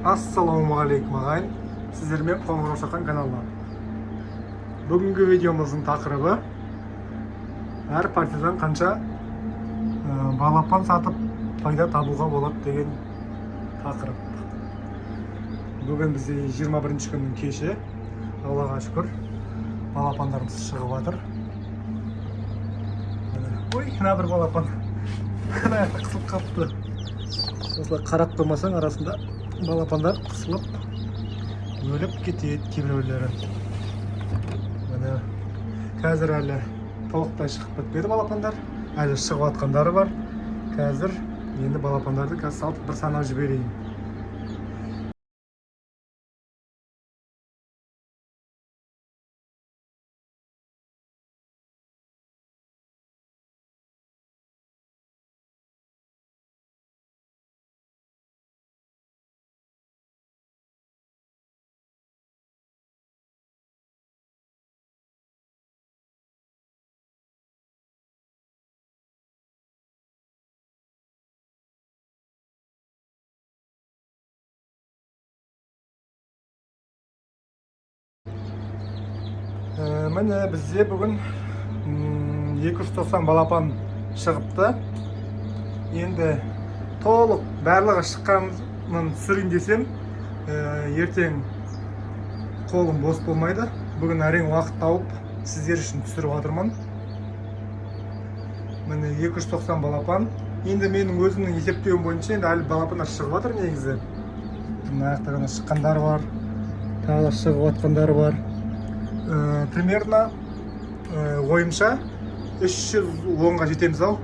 Ассалаумағалейкум ағайын, сіздермен Қоңырау Шақан каналынан. Бүгінгі видеомыздың тақырыбы әр партиядан қанша балапан сатып пайда табуға болады деген тақырып. Бүгін бізде 21-ші күннің кеші, Аллаға шүкір, балапандарымыз шығып жатыр. Ой, мына бір балапан аяқта қысылып қалыпты. Осылай қарап тұрмасаң арасында балапандар қысылып өліп кетеді кейбіреулері. Міне қазір әлі толықтай шығып бітпеді балапандар, әлі шығып жатқандары бар. Қазір енді балапандарды салып бір санап жіберейін. Міне бізде бүгін 290 балапан шығыпты. Енді толық барлығы шыққанын түсірейін десем, ертең қолым бос болмайды. Бүгін әрең уақыт тауып сіздер үшін түсіріп жатырмын. Міне 290 балапан. Енді менің өзімнің есептеуім бойынша енді әлі балапандар шығып жатыр негізі. Мына аяқта ғана шыққандар бар, тағы шығып жатқандар бар. Примерно ойымша 310-ға жетеміз ау.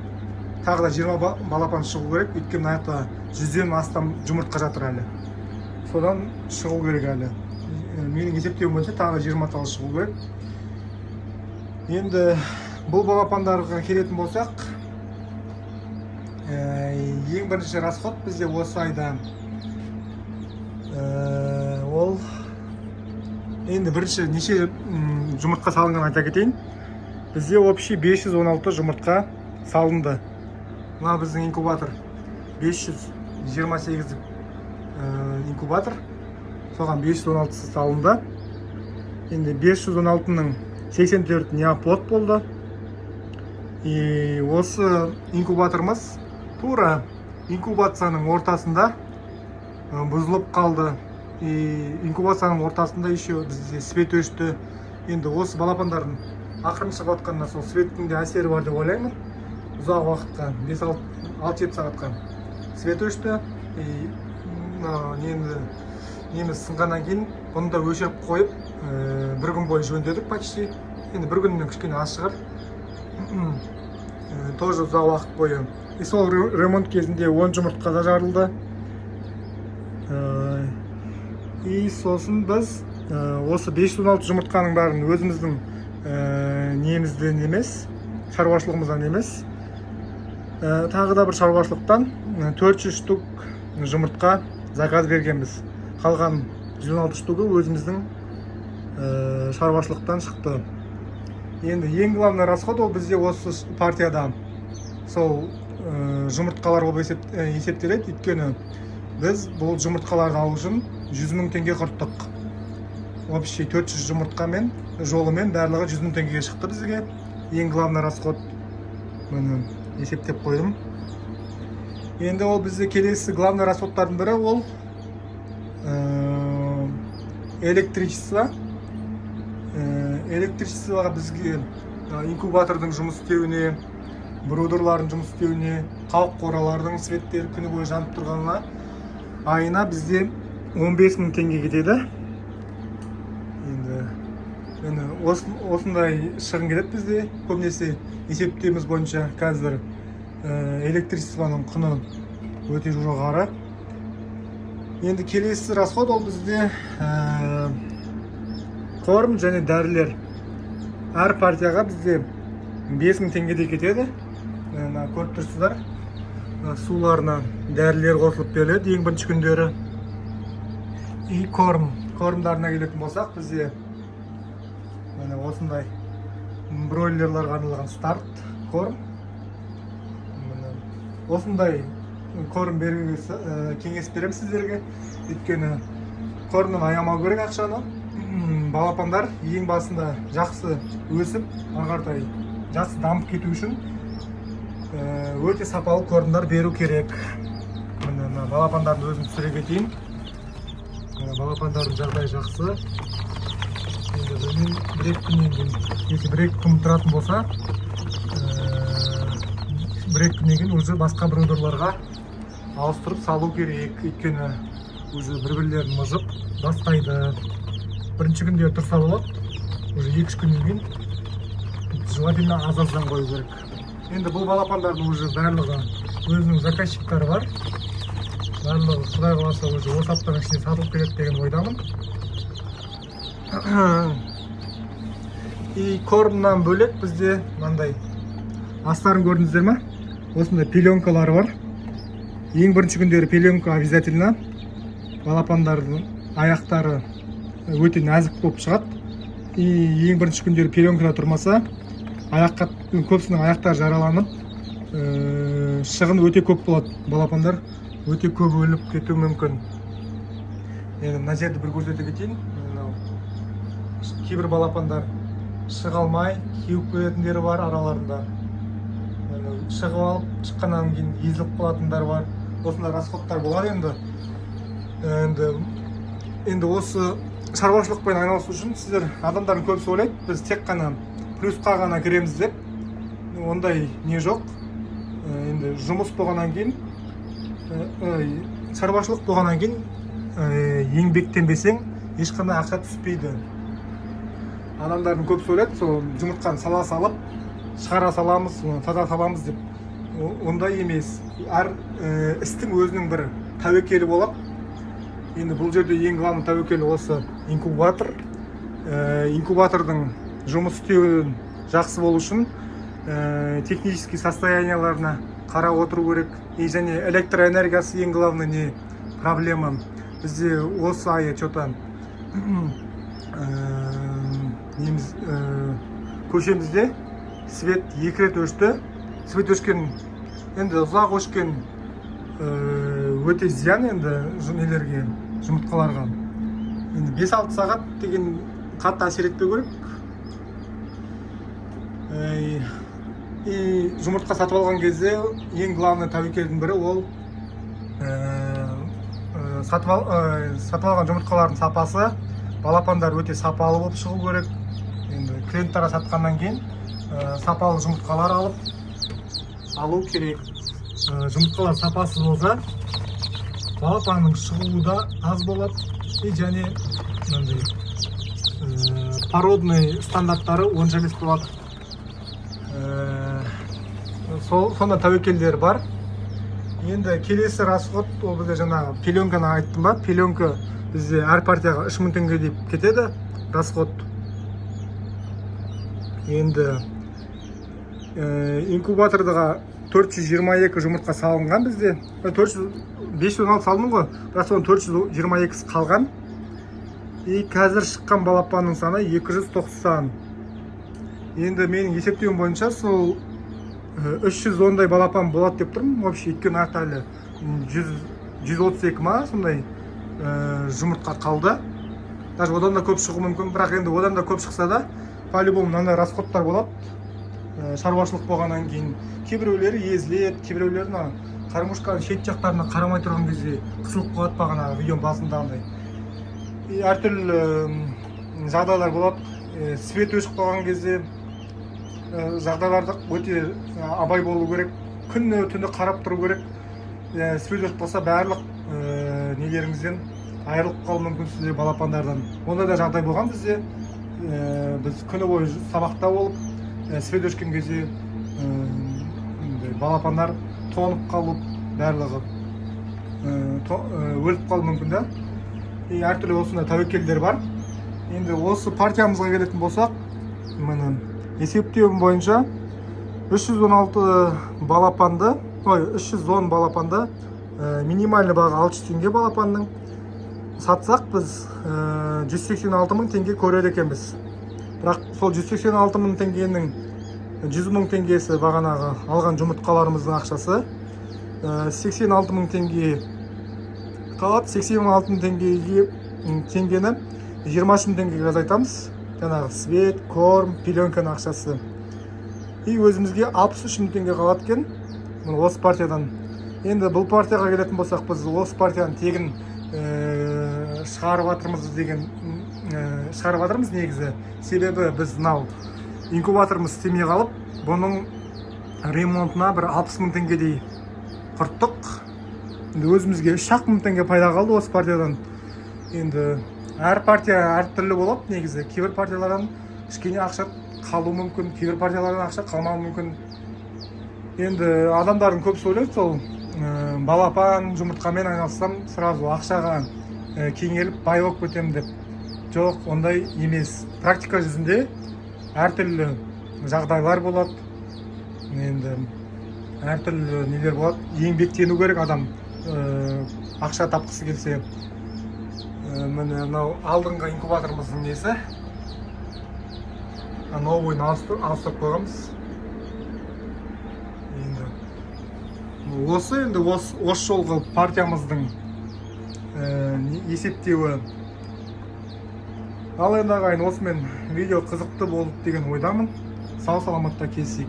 Тағы да 20 балапан шығу керек. Өйткені аяқта 100-ден астам жұмыртқа жатыр әлі. Содан шығу керек әлі. Менің есептеуім бойынша тағы 20 тал шығу керек. Енді бұл балапандарға келетін болсақ, ең бірінші расход бізде осы айда ол енді бірінші неше жұмыртқа салынған айта кетейін. Бізде общий 516 жұмыртқа салынды. Мына біздің инкубатор 528 инкубатор. Соған 516 салынды. Енді 516-ның 84 неоплод болды. И осы инкубаторымыз тура инкубацияның ортасында бұзылып қалды. Инкубацияның ортасында еще бізде свет өшті. Енді осы балапандардың ақырын шығып жатқанына сол светтің де әсері бар деп ойлаймын. Ұзақ уақытқа 5-6-7 сағатқа свет өшті. Неміз сынғаннан кейін бұны да өшіріп қойып, бір күн бойы жөндедік почти. Енді бір күннен кішкене аз шығар. Тоже ұзақ уақыт бойы. И сол ремонт кезінде 10 жұмыртқа да жарылды. И сосын біз осы 516 жұмыртқаның бәрін өзіміздің немізден емес, шаруашылығымыздан емес, тағы да бір шаруашылықтан 400 штук жұмыртқа заказ бергенбіз. Қалған 116 штугі өзіміздің шаруашылықтан шықты. Енді ең главный расход ол бізде осы партияда сол жұмыртқалар болып есептеледі. Өйткені біз бұл жұмыртқаларды алу үшін 100 мың теңге құрттық. Общий 400 жұмыртқамен, жолымен барлығы 100 мың теңгеге шықты бізге. Ең главный расход есептеп қойдым. Енді ол бізде келесі главный расходтардың бірі ол электричество. Электричествоға бізге инкубатордың жұмыс істеуіне, брудерлардың жұмыс істеуіне, қауық қоралардың светтері күні бойы жанып тұрғанына айына бізде 15 мың теңге кетеді. Енді осындай шығын кетеді бізде. Көбінесе есептеуіміз бойынша қазір электричествоның құны өте жоғары. Енді келесі расход ол бізде корм және дәрілер. Әр партияға бізде 5 мың теңгедей кетеді. Көріп тұрсыздар, суларына дәрілер қосылып беріледі ең бірінші күндері. И кормдарына келетін болсақ, бізде осындай бройлерларға арналған старт корм. Осындай корм беруге кеңес беремін сіздерге. Өйткені кормнан аямау керек ақшаны. Балапандар ең басында жақсы өсіп, ары қаратай жақсы дамып кету үшін өте сапалы кормдар беру керек. Мына балапандардың өзін түсіре кетейін. Балапандардың жағдайы жақсы. Енді бір-екі күннен кейін, если бір-екі күн тұратын болса, бір-екі күннен кейін уже басқа бродерларға ауыстырып салу керек. Өйткені уже бір-бірлерін мыжып бастайды. Бірінші күнде тұрса болады, уже 2-3 күннен кейін желательно аз-аздан қою керек. Енді бұл балапандардың уже барлығы өзінің заказчиктары бар. Барлығы Құдай қаласа уже осы аптаның ішінде сатылып кетеді деген ойдамын. И кормнан бөлек бізде мынандай астарын көрдіңіздер ме? Осындай пеленкалары бар. Ең бірінші күндері пеленка обязательно. Балапандардың аяқтары өте нәзік болып шығады. И ең бірінші күндері пеленкада тұрмаса, көпсінің аяқтары жараланып, шығын өте көп болады. Балапандар өте көп өліп кетуі мүмкін. Енді мына жерді бір көрсете кетейін. Кейбір балапандар шыға алмай, кеуіп кететіндері бар араларында. Шығып алып, шыққаннан кейін езіліп қалатындар бар. Осындай расходтар болады енді. Енді осы шаруашылықпен айналысу үшін сіздер адамдардың көбісі ойлайды, біз тек қана плюсқа ғана кіреміз деп. Ондай не жоқ. Енді жұмыс болғаннан кейін, шаруашылық болғаннан кейін еңбектенбесең ешқандай ақша түспейді. Адамдардың көбісі ойлайды, сол жұмыртқаны сала салып, шығара саламыз, таза саламыз деп. Ондай емес. Әр істің өзінің бір тәуекелі болады. Енді бұл жерде ең главный тәуекел осы инкубатор. Инкубатордың жұмыс істеуі жақсы болу үшін технический состоянияларына қарап отыру керек. И және электроэнергиясы ең главный не проблема. Бізде осы айы что-то көшемізде свет 2 рет өшті. Свет өшкен, енді ұзақ өшкен өте зиян енді нелерге, жұмыртқаларға. Енді 5-6 сағат деген қатты әсер етпеу керек. И жұмыртқа сатып алған кезде ең главный тәуекелдің бірі ол сатып алған жұмыртқалардың сапасы. Балапандар өте сапалы болып шығу керек. Енді клиенттарға сатқаннан кейін сапалы жұмыртқалар алу керек. Жұмыртқалар сапасыз болса, балапанның шығуы да аз болады. И және породный стандарттары онша емес болады. Сонда тәуекелдер бар. Енді келесі расход, ол бізде жаңа пеленканы айттым ба? Пеленка бізде әр партияға 3000 теңге деп кетеді расход. Енді инкубатордыға 422 жұмыртқа салынған бізде. 516 салдым ғой, бірақ соның 422 қалған. И қазір шыққан балапанның саны 290. Енді менің есептеуім бойынша сол 310-дай балапан болады деп тұрмын. Вообще өйткені артта әлі 132 ма сондай жұмыртқа қалды. Даже одан да көп шығуы мүмкін, бірақ енді одан да көп шықса да по-любому мынандай расходтар болады. Шаруашылық болғаннан кейін кейбіреулері езіледі, кейбіреулері қармушканың шет жақтарына қарамай тұрған кезде қысылып қалады бағана видеоның басындағындай. Әртүрлі жағдайлар болады. Свет өшіп қалған кезде жағдайларда өте абай болу керек. Күні түні қарап тұру керек. Свет өшіп қалса барлық нелеріңізден айырылып қалу мүмкін сізде балапандардан. Онда да жағдай болған бізде. Біз күні бойы сабақта болып, свет өшкен кезде балапандар тоңып қалып, барлығы өліп қалу мүмкін да. Әртүрлі осындай тәуекелдер бар. Енді осы партиямызға келетін болсақ, есептеуім бойынша 316 балапанды, 310 балапанды минимальный баға 600 теңге балапанның сатсақ, біз 186 мың теңге көрер екенбіз. Бірақ сол 186 мың теңгенің 100 мың теңгесі бағанағы алған жұмыртқаларымыздың ақшасы. 86 мың теңге қалады. 86 мың теңгені 23 мың теңгеге азайтамыз. Жаңағы свет, корм, пеленканың ақшасы. И өзімізге 63 мың теңге қалады екен. Осы партиядан. Енді бұл партияға келетін болсақ, біз осы партияны тегін шығарып жатырмыз негізі. Себебі біз мынау инкубаторымыз істемей қалып, бұның ремонтына бір 60 мың теңгедей құрттық. Енді өзімізге 3 мың теңге пайда қалды осы партиядан. Енді әр партия әртүрлі болады негізі. Кейбір партиялардан кішкене ақша қалу мүмкін, кейбір партиялардан ақша қалмауы мүмкін. Енді адамдардың көбісі ойлайды сол балапан жұмыртқамен айналыссам сразу ақшаға кеңеліп бай болып кетемін деп. Жоқ, ондай емес. Практика жүзінде әртүрлі жағдайлар болады. Енді әртүрлі нелер болады. Еңбектену керек адам ақша тапқысы келсе. Міне мынау алдыңғы инкубаторымыздың несі. Новойын ауыстырып қойғанбыз. Осы жолғы партиямыздың есептеуі. Ал енді ағайын, осымен видео қызықты болды деген ойдамын. Сау саламатта келсек.